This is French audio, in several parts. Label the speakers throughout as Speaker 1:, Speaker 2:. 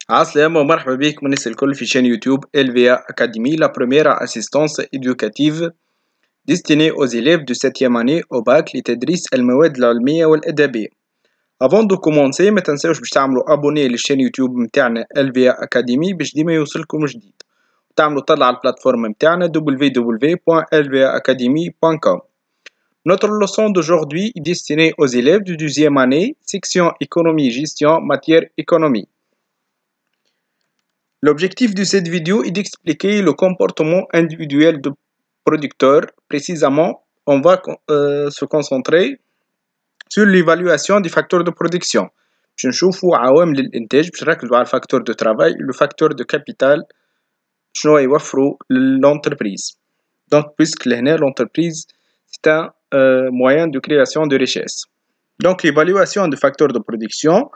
Speaker 1: Assalamu marhaba bik الناس الكل في chaîne YouTube LVA Academy, la première assistance éducative destinée aux élèves de 7e année au bac لتدريس المواد العلمية والأدبية. Avant de commencer ما تنساوش باش تعملوا abonné للشين يوتيوب متاعنا LVA Academy باش ديما يوصلكم جديد. تعملوا طلع على البلاتفورم متاعنا www.lvaacademy.com. Notre leçon d'aujourd'hui est destinée aux élèves de 12e année, section économie-gestion, matière économie. L'objectif de cette vidéo est d'expliquer le comportement individuel du producteur. Précisément, on va se concentrer sur l'évaluation des facteurs de production. باش نشوفوا عوامل الإنتاج باش نركزوا على الفاكتور دو travail et le facteur de capital شنو يوفروا l'entreprise. Donc puisque لهنا l'entreprise c'est un moyen de création de richesse. Donc l'évaluation des facteurs de production.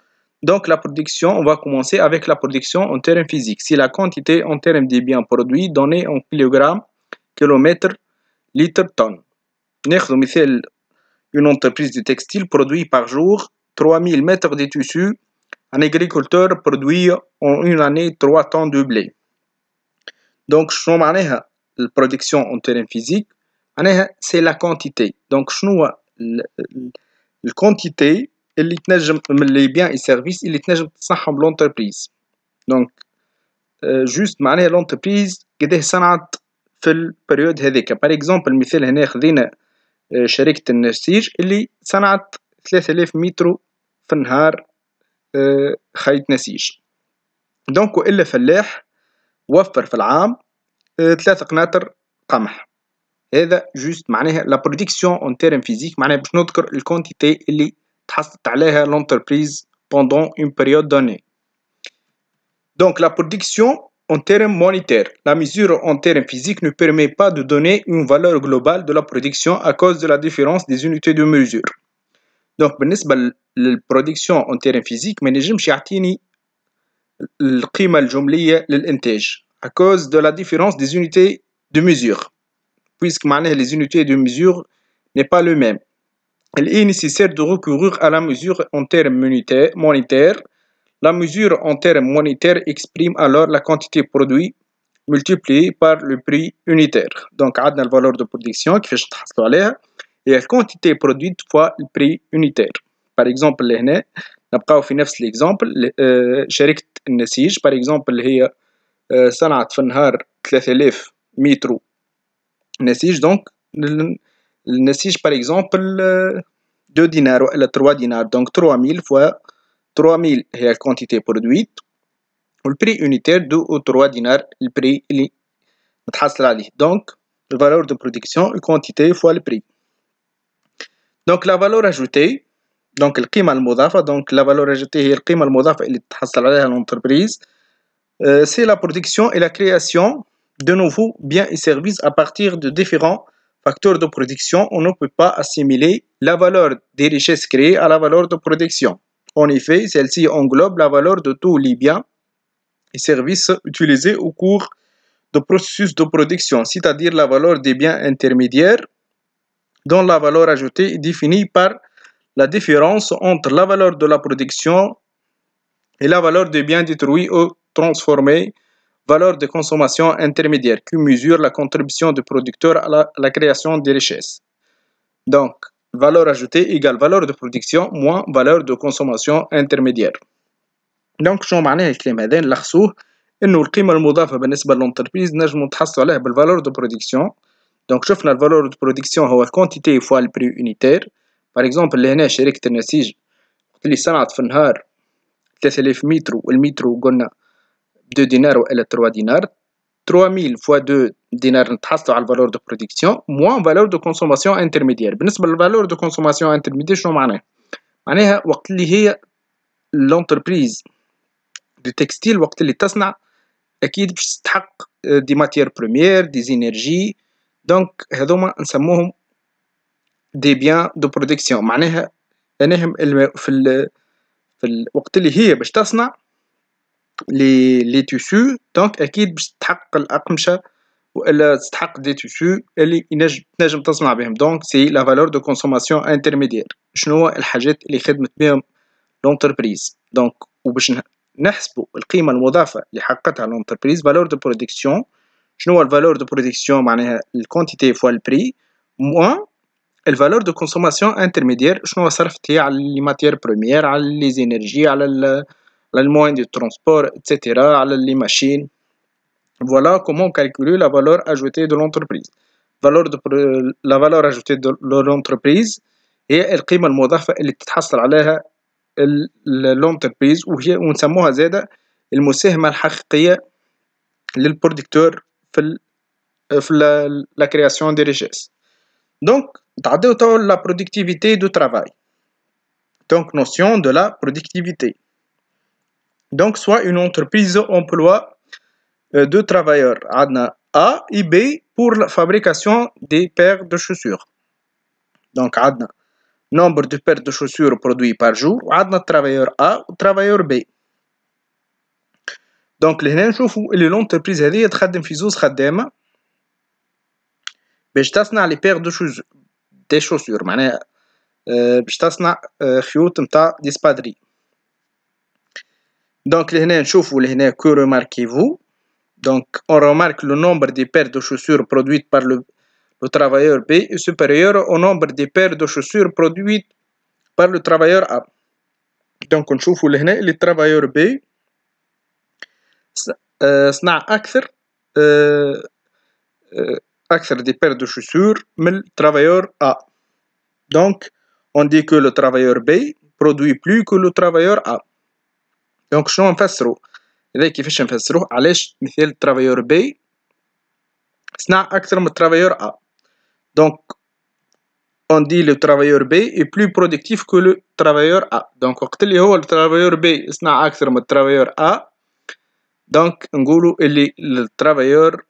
Speaker 1: Donc la production, on va commencer avec la production en termes physiques. C'est la quantité en termes des biens produits donnée en kilogrammes, kilomètres, litres, tonnes. ناخذ مثال une entreprise de textile produit par jour 3000 mètres de tissu. Un agriculteur produit en une année 3 tonnes de blé. Donc شنو معناها البرودكسيون en termes physiques؟ معناها c'est la quantité. Donc شنو الكونتيتي اللي تنجم من لي بيان اي سيرفيس اللي تنجم تصنعهم لونتربريز. دونك جوست معناها لونتربريز قداه صنعت في البريود هذيك. باغ اكزومبل مثال هنا خذينا شركة النسيج اللي صنعت 3000 متر في النهار خيط نسيج. دونك والا فلاح وفر في العام 3 قناطر قمح. هذا جوست معناها لا برودكسيون اون تيرم فيزيك، معناها باش نذكر الكونتيتي اللي تحصلت عليها l'entreprise pendant une période donnée. Donc la production en termes monétaires. La mesure en termes physiques ne permet pas de donner une valeur globale de la production à cause de la différence des unités de mesure. Donc بالنسبة للproduction en termes physiques ما نجمش يعطيني القيمة الجملية للإنتاج à cause de la différence des unités de mesure. Puisque معناها les unités de mesure n'est pas le même. Il est nécessaire de recourir à la mesure en termes monétaires. La mesure en termes monétaires exprime alors la quantité produite multipliée par le prix unitaire. Donc, عندنا la valeur de production كيفاش نتحصلوا عليها هي la quantité produite fois le prix unitaire. Par exemple لهنا نبقاو في نفس l'exemple شركة النسيج par exemple هي صنعت في النهار 3000 متر نسيج. donc النسيج par exemple 2 دينار ولا 3 دينار. donc 3000 fois 3000 هي الكونتيتي برودويت والبري unitaire 2 ou 3 دينار البري اللي متحصل عليه. donc la valeur de production الكونتيتي fois le prix. donc la valeur ajoutée donc القيمة المضافة. donc la valeur ajoutée هي القيمة المضافة اللي تحصل عليها l'entreprise. c'est la production et la création de nouveaux biens et services à partir de différents facteurs de production. On ne peut pas assimiler la valeur des richesses créées à la valeur de production. En effet, celle-ci englobe la valeur de tous les biens et services utilisés au cours du processus de production, c'est-à-dire la valeur des biens intermédiaires dont la valeur ajoutée est définie par la différence entre la valeur de la production et la valeur des biens détruits ou transformés, valeur de consommation intermédiaire qui mesure la contribution du producteur à la création des richesses. Donc, valeur ajoutée égale valeur de production moins valeur de consommation intermédiaire. Donc, شنو معناه الكلام هذا؟ نلخصوه إنه القيمة المضافة بالنسبة للونتربريز نجمو نتحصلوا عليها بالفالور دو برودكسيون. donc شفنا الفالور دو برودكسيون هو الكونتيتي فوا البري unitaire. par exemple لهنا شركة النسيج وقت اللي صنعت في النهار 3000 متر والمتر قلنا 2 دينار ولا 3 دينار. 3000 fois 2 دينار نتحصلوا على الفالور دو برودكسيون موان فالور دو كونسوماسيون انترميديير. بالنسبة للفالور دو كونسوماسيون انترميديير شنو معناه؟ معناها وقت اللي هي l'entreprise دو تكستيل وقت اللي تصنع أكيد باش تستحق دي ماتير بروميير دي زينيرجي. دونك هذوما نسموهم دي بيان دو برودكسيون. معناها أنهم في الوقت اللي هي باش تصنع لي تيسو دونك أكيد باش تحقق الأقمشة وإلا تستحق دي تيسو اللي تنجم تصنع بهم. دونك سي لا فالور دو كونسوماسيون انترميديير. شنو الحاجات اللي خدمت بهم لونتربريز. دونك وباش نحسبوا القيمة المضافة اللي حققتها l'entreprise valeur de production. شنو هو الفالور دو برودكسيون؟ معناها الكونتيتي فوا البري موان الفالور دو كونسوماسيون انترميديير. شنو صرفت هي على لي ماتيير بروميير، على لي زينيرجي، على الموين دو ترونسبور اتسيتيرا، على لي ماشين. Voilà comment calculer la valeur ajoutée de l'entreprise. La valeur ajoutée de l'entreprise هي القيمة المضافة اللي تتحصل عليها l'entreprise، وهي ونسموها زادة المساهمة الحقيقية للبرودكتور في la création des richesses. Donc نتعداو توا la productivité du travail. Donc notion de la productivité. Donc soit une entreprise emploie deux travailleurs عندنا A et B pour la fabrication des paires de chaussures. Donc عندنا nombre de paires de chaussures produits par jour وعندنا travailleur A و travailleur B. Donc لهنا نشوفوا اللي l'entreprise هذه تخدم في زوز خدامة باش تصنع لي paires de chaussures معناها باش تصنع خيوط نتاع ديسبادري. Donc لهنا نشوفوا لهنا que remarquez-vous. Donc, on remarque le nombre de paires de chaussures produites par le travailleur B est supérieur au nombre de paires de chaussures produites par le travailleur A. Donc, on voit هنا اللي travailleur B صنع أكثر de paires de chaussures من le travailleur A. Donc, on dit que le travailleur B produit plus que le travailleur A. Donc, شنو نفسروا؟ إذا كيفاش نفسروه؟ علاش مثال الترافايور بي صنع أكثر من الترافايور A. Donc on dit le travailleur B est plus productif que le travailleur A. Donc وقت اللي هو الترافايور B صنع أكثر من الترافايور A، donc نقولوا اللي الترافايور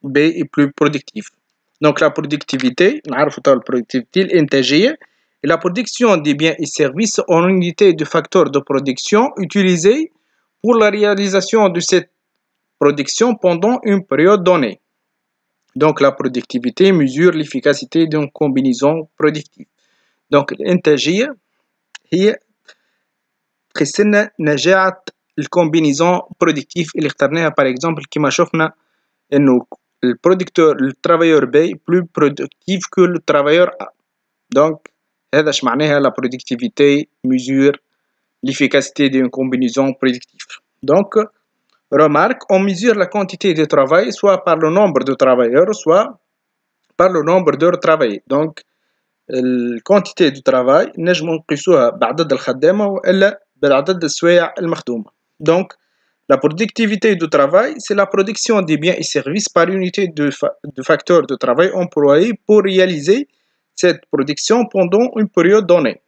Speaker 1: B est plus productif. Donc la productivité نعرفوا توا البرودكتيفيتي الإنتاجية et la production des biens et services en unité de facteurs de production utilisés pour la réalisation de cette production pendant une période donnée. Donc la productivité mesure l'efficacité d'une combinaison productive. Donc الإنتاجية هي تقيسلنا نجاعة الكومبينيزون برودكتيف اللي اخترناها. par exemple كما شفنا إنه le travailleur B est plus productif que le travailleur A. Donc هذا اش معناها la productivité mesure l'efficacité d'une combinaison productive. Donc remarque, on mesure la quantité de travail soit par le nombre de travailleurs, soit par le nombre d'heures travaillées. Donc, la quantité de travail نجم نقيسوها بعدد الخدامة وإلا بعدد السوايع المخدومة. Donc, la productivité du travail, c'est la production des biens et services par unité de facteurs de travail employés pour réaliser cette production pendant une période donnée.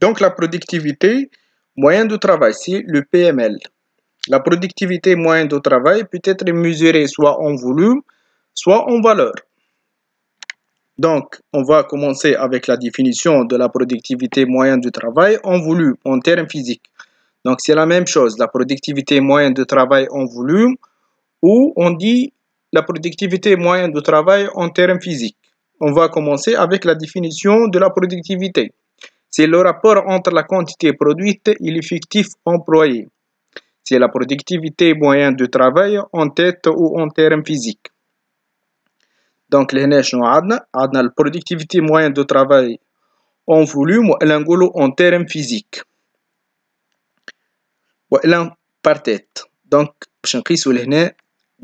Speaker 1: Donc, la productivité moyenne de travail, c'est le PML. La productivité moyenne de travail peut être mesurée soit en volume, soit en valeur. Donc, on va commencer avec la définition de la productivité moyenne du travail en volume, en termes physiques. Donc, c'est la même chose, la productivité moyenne de travail en volume, ou on dit la productivité moyenne de travail en termes physiques. On va commencer avec la définition de la productivité. C'est le rapport entre la quantité produite et l'effectif employé. C'est la productivité moyenne de travail en tête ou en termes physiques. Donc لهنا شنو عندنا la productivité moyenne de travail en volume وإلا نقولوا en termes physiques وإلا par tête. Donc باش نقيسوا لهنا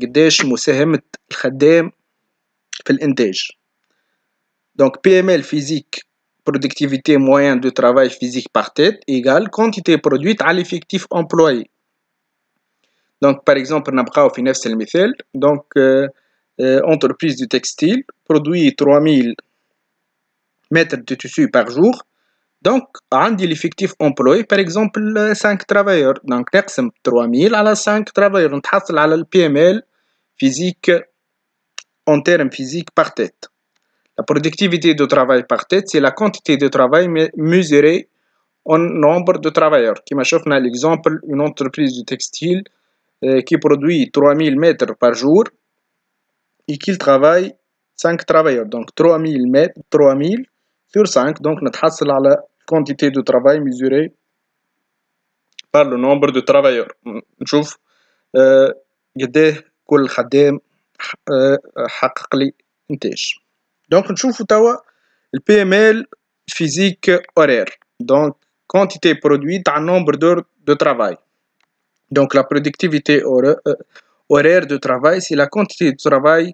Speaker 1: قداش مساهمة الخدام في الإنتاج. Donc PML physique productivité moyenne de travail physique par tête égale quantité produite à l'effectif employé. Donc par exemple نبقاو في نفس المثال. Donc entreprise du textile produit 3000 mètres de tissu par jour. Donc عندي l'effectif employé par exemple 5 travailleurs. Donc نقسم 3000 على 5 travailleurs نتحصل على le PML physique en termes physiques par tête. La productivité de travail par tête, c'est la quantité de travail mesurée en nombre de travailleurs. Comme شفنا l'exemple, une entreprise du textile qui produit 3000 mètres par jour et qu'il travaille 5 travailleurs. Donc 3000 mètres, 3000 sur 5. Donc نتحصل على quantité de travail mesurée par le nombre de travailleurs. نشوف قديه كل خدام حقق لي إنتاج. Donc نشوفوا توا le PML physique horaire. Donc quantité produite en nombre d'heures de travail. Donc la productivité horaire de travail, c'est la quantité de travail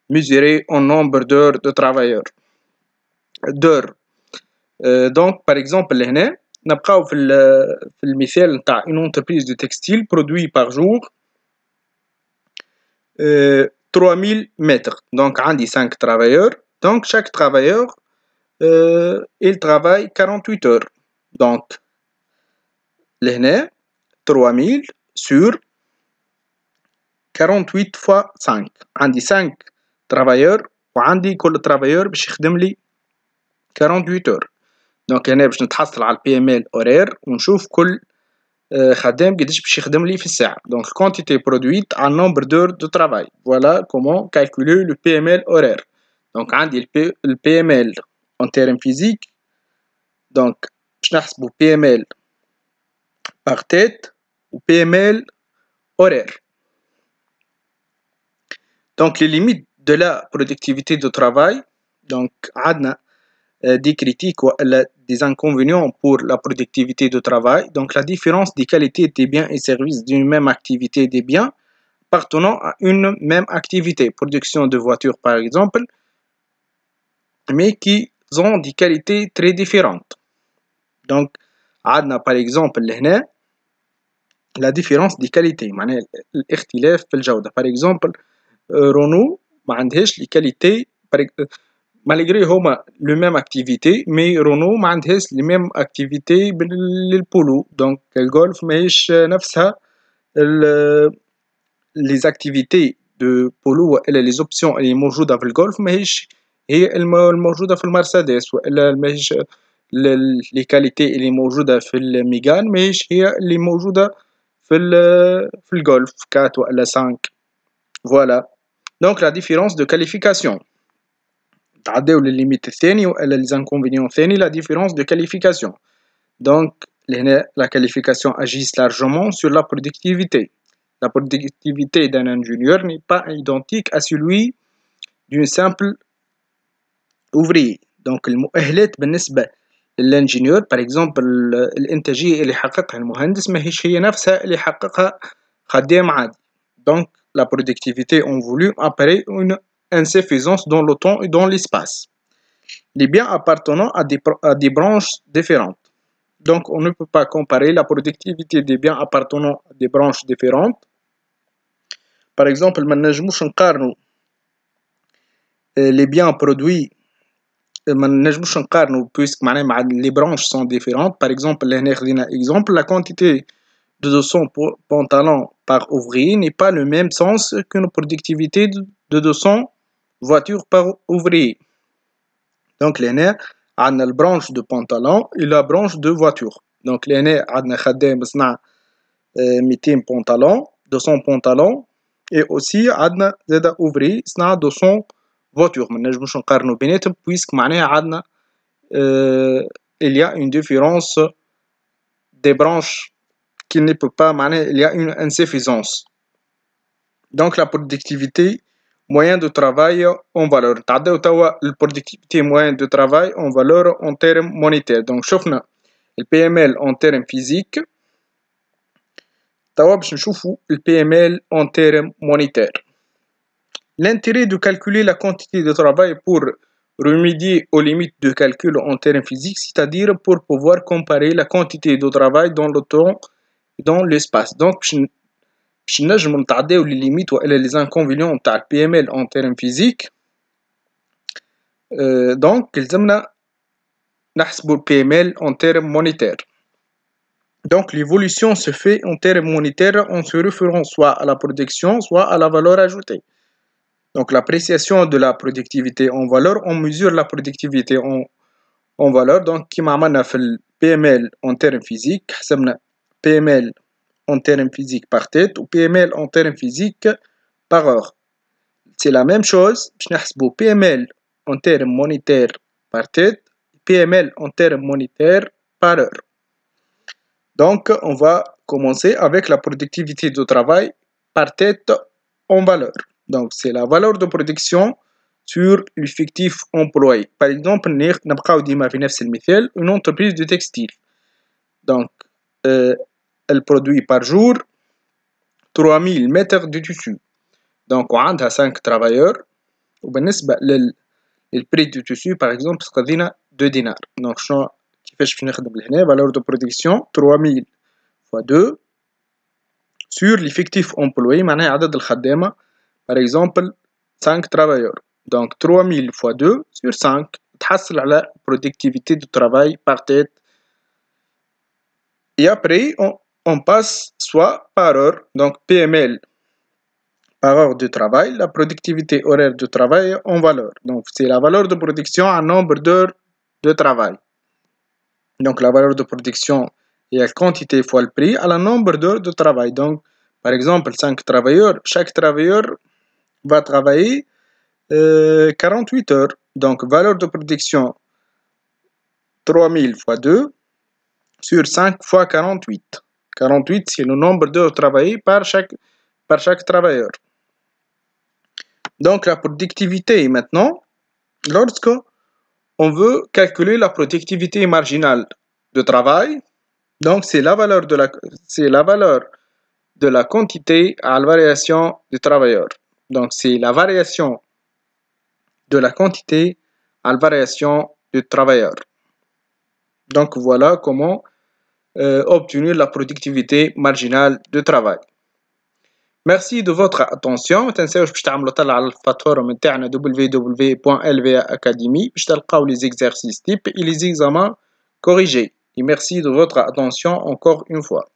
Speaker 1: mesurée en nombre d'heures de travailleurs. D'heures. Donc par exemple هنا نبقاو في المثال نتاع une entreprise de textile produit par jour 3000 mètres. Donc عندي 5 travailleurs. Donc chaque travailleur il travaille 48 heures. Donc لهنا 3000 sur 48 fois 5. عندي 5 travailleurs وعندي كل travailleur باش يخدم لي 48 heures. دونك هنا باش نتحصل على البي ام ال اورير ونشوف كل خدام قداش باش يخدم لي في الساعة. دونك quantité produite en nombre d'heures de travail. Voilà comment calculer le PML horaire. دونك عندي le PML en termes physiques. Donc باش نحسبو PML par tête ou PML horaire. Donc les limites de la productivité de travail. Donc عندنا des critiques ou des inconvénients pour la productivité de travail. Donc la différence des qualités des biens et services d'une même activité des biens appartenant à une même activité, production de voitures par exemple, mais qui ont des qualités très différentes. Donc عندنا par exemple هنا la différence des qualités معناها الاختلاف في الجودة. Par exemple Renault ما عندهاش les qualités malgré هما le même activité mais Renault ما عندهاش les mêmes activités للبولو. donc الجولف ماهيش نفسها les activités de بولو والا les options اللي موجودة في الجولف ماهيش هي الموجودة في المرسيدس والا ماهيش les qualités اللي موجودة في الميغان ماهيش هي اللي موجودة في الجولف 4 والا 5. voilà donc la différence de qualification. تعداو للليميت الثاني والا les inconvénients الثاني la différence de qualification. donc لهنا la qualification agit largement sur la productivité. La productivité d'un ingénieur n'est pas identique à celui d'un simple ouvrier. donc المؤهلات بالنسبة للانجينيور par exemple الانتاجية اللي حققها المهندس ماهيش هي نفسها اللي حققها خدام عادي. donc la productivité en volume apparaît une insuffisance dans le temps et dans l'espace. Les biens appartenant à des branches différentes. Donc, on ne peut pas comparer la productivité des biens appartenant à des branches différentes. Par exemple, ما نجموش نقارنوا les biens produits ما نجموش نقارنوا puisque معناها les branches sont différentes. Par exemple, هنا خدينا exemple la quantité de 200 pantalons par ouvrier n'est pas le même sens qu'une productivité de 200 voitures par ouvrier. donc لهنا عندنا البرانش de pantalon et la branche de voiture. donc لهنا عندنا خدام صنع 200 pantalons 200 pantalons et aussi عندنا زادا ouvrier صنع 200 voitures. ما نجموش نقارنوا بيناتهم puisque معناها عندنا il y a une différence des branches qui ne peut pas معناها il y a une insuffisance. donc la productivité moyen de travail en valeur. تعداو توا la productivité moyen de travail en valeur en termes monétaires. donc شفنا le PML en termes physiques. توا باش نشوفوا le PML en termes monétaires. L'intérêt de calculer la quantité de travail pour remédier aux limites de calcul en termes physiques, c'est-à-dire pour pouvoir comparer la quantité de travail dans le temps et dans l'espace. donc باش نجمو نتعداو لي ليميت والا لي انكونفينيون تاع البي ام ال en termes physiques. donc لازمنا نحسبوا البي ام ال en termes monétaires. donc l'évolution se fait en termes monétaires en se référant soit à la production soit à la valeur ajoutée. donc l'appréciation de la productivité en valeur, on mesure la productivité en valeur. donc كيما عملنا في ال PML en termes physiques حسبنا PML en termes physiques par tête ou PML en termes physiques par heure. c'est la même chose باش نحسبوا PML en termes monétaires par tête PML en termes monétaires par heure. donc on va commencer avec la productivité du travail par tête en valeur. Donc, c'est la valeur de production sur l'effectif employé. Par exemple, نبقاو ديما في نفس المثال une entreprise de textile. Donc, elle produit par jour 3000 mètres de tissu. Donc, وعندها 5 travailleurs. وبالنسبة للبري دو tissu par exemple قضينا 2 دينار. Donc, شنو كيفاش باش نخدم لهنا valeur de production 3000 fois 2 sur l'effectif employé معناها عدد الخدامة par exemple 5 travailleurs. Donc 3000 fois 2 sur 5 تحصل على productivité du travail par tête. Et après on passe soit par heure, donc PML par heure de travail, la productivité horaire de travail en valeur. Donc c'est la valeur de production en nombre d'heures de travail. Donc la valeur de production est la quantité fois le prix à la nombre d'heures de travail. Donc par exemple 5 travailleurs, chaque travailleur va travailler 48 heures. Donc valeur de production 3000 fois 2 sur 5 fois 48. 48 c'est le nombre d'heures travaillées par chaque travailleur. Donc la productivité maintenant, lorsque on veut calculer la productivité marginale de travail, donc c'est la valeur de la quantité à la variation du travailleur. Donc c'est la variation de la quantité à la variation du travailleur. Donc voilà comment obtenir la productivité marginale de travail. Merci de votre attention. ما تنساوش باش تعملوا طلع على البلاتفورم نتاعنا www.lva academy باش تلقاو les exercices types et les examens corrigés. Et merci de votre attention encore une fois.